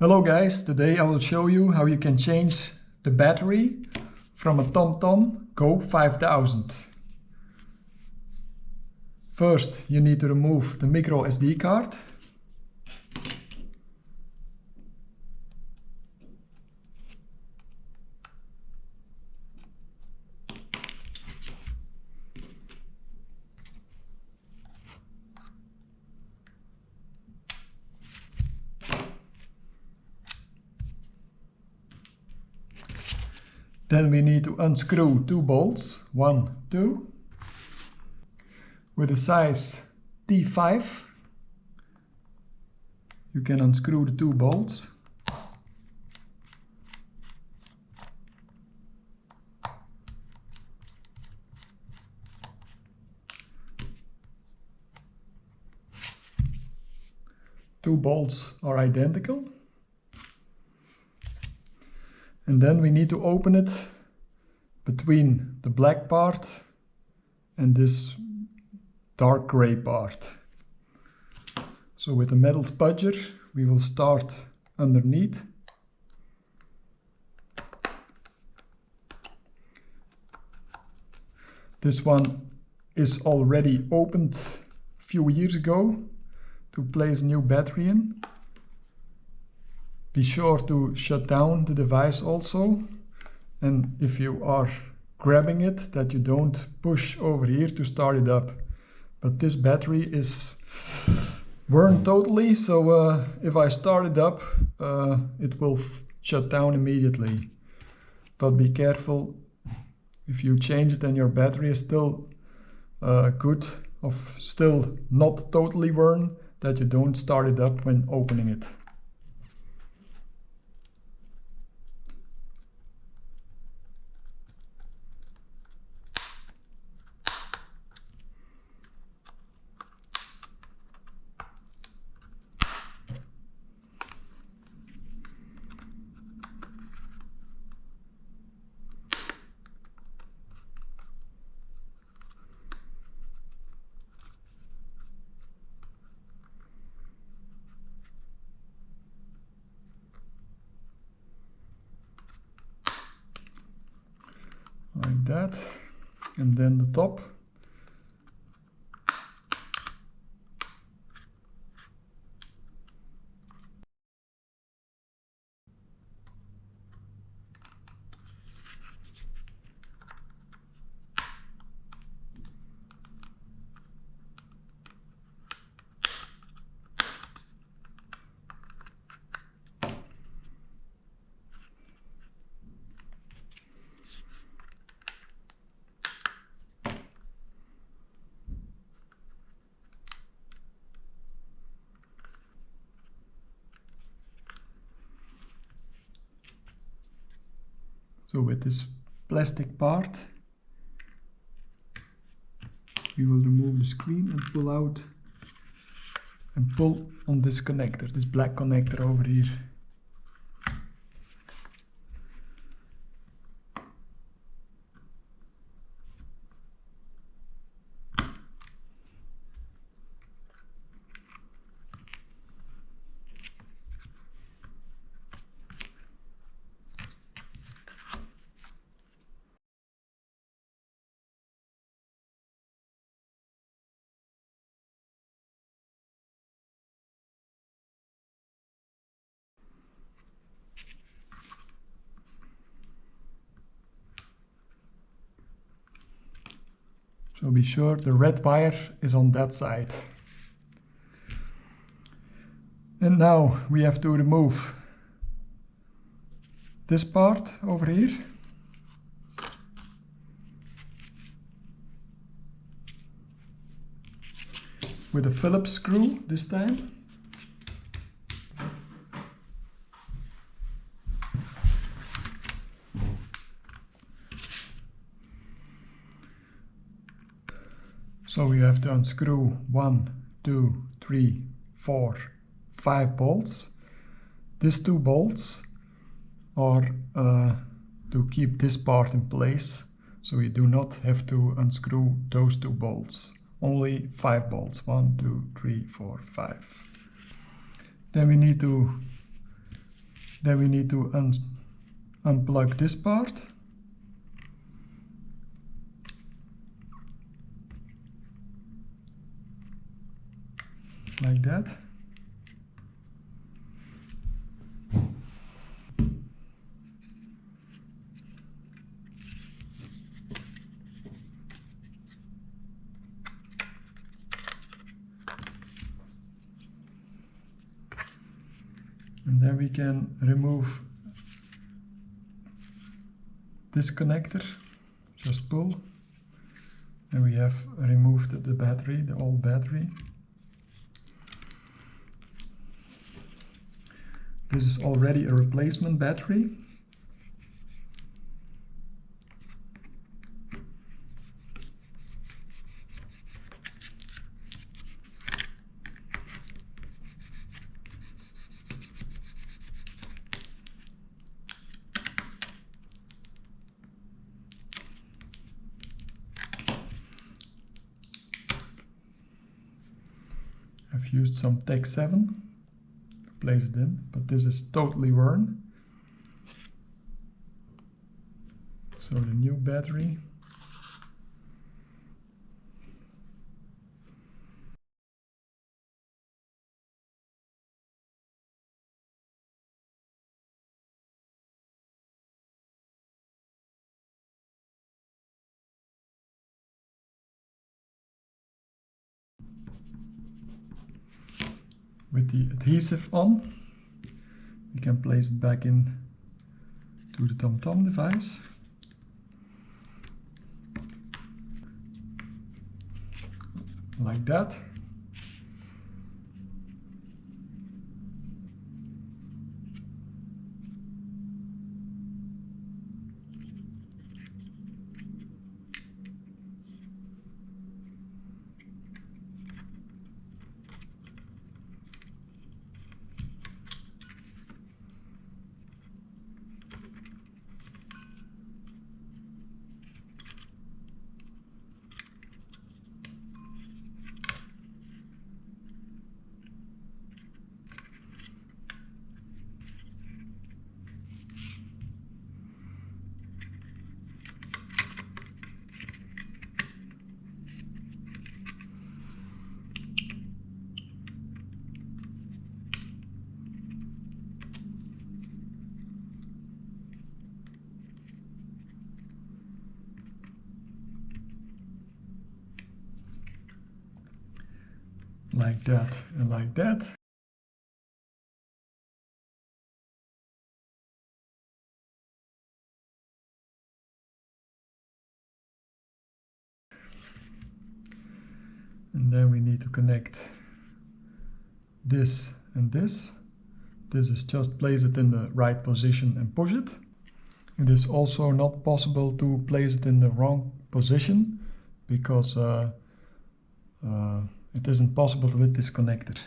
Hello guys, today I will show you how you can change the battery from a TomTom Go 5000. First you need to remove the micro SD card. Then we need to unscrew two bolts, 1, 2, with a size T5. You can unscrew the two bolts. Two bolts are identical. And then we need to open it between the black part and this dark gray part. So with the metal spudger we will start underneath. This one is already opened a few years ago to place a new battery in. Be sure to shut down the device also, and if you are grabbing it, that you don't push over here to start it up. But this battery is burned totally, so if I start it up, it will shut down immediately. But be careful, if you change it and your battery is still good, or still not totally burned, that you don't start it up when opening it. Like that, and then the top. So with this plastic part, we will remove the screen and pull out and pull on this connector, this black connector over here. So be sure the red wire is on that side. And now we have to remove this part over here. With a Phillips screw this time. So we have to unscrew 1, 2, 3, 4, 5 bolts. These 2 bolts are to keep this part in place, so you do not have to unscrew those 2 bolts. Only 5 bolts, 1, 2, 3, 4, 5. Then we need to Then we need to unplug this part. Like that. And then we can remove this connector, just pull, and we have removed the battery, the old battery. This is already a replacement battery. I've used some Tech 7 to place it in, but this is totally worn. So the new battery. With the adhesive on, we can place it back in to the TomTom device. Like that. Like that and like that. And then we need to connect this and this. This is just place it in the right position and push it. It is also not possible to place it in the wrong position because it isn't possible with this connector.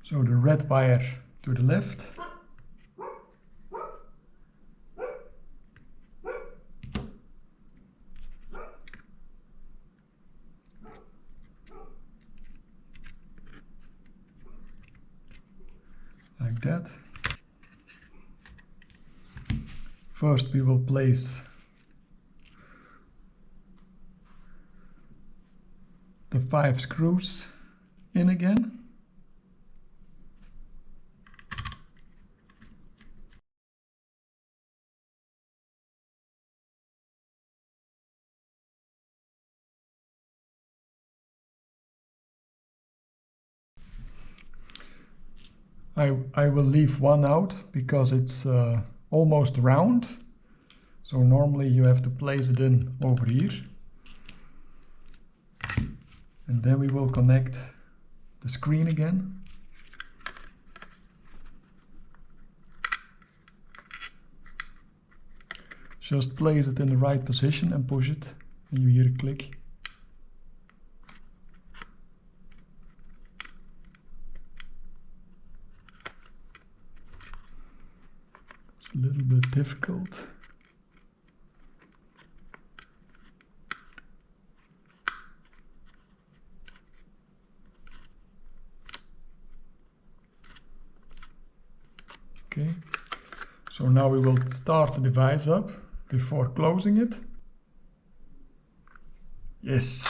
So the red wire to the left. Like that. First we will place the 5 screws in again. I will leave one out because it's almost round. So normally you have to place it in over here. And then we will connect the screen again. Just place it in the right position and push it, and you hear a click. It's a little bit difficult. Okay, so now we will start the device up before closing it. Yes.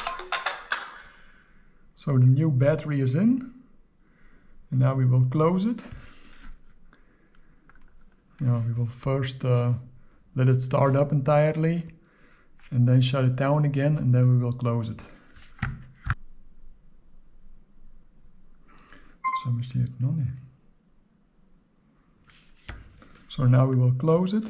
So the new battery is in, and now we will close it. We will first let it start up entirely, and then shut it down again, and then we will close it. So now we will close it.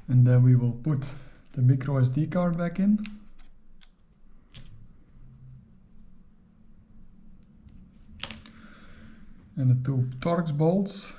And then we will put the micro SD card back in. And the two Torx bolts.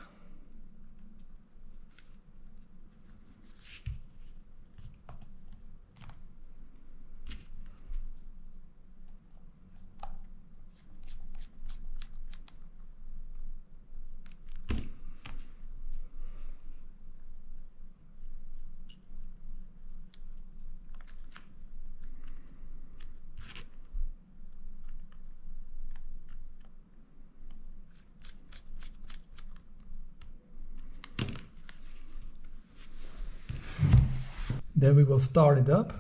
Then we will start it up,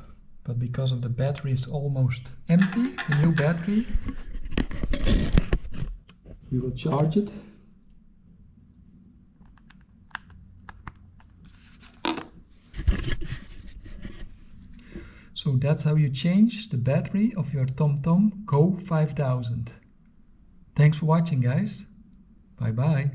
but because of the battery is almost empty, the new battery, we will charge it. So that's how you change the battery of your TomTom Go 5000. Thanks for watching, guys. Bye bye.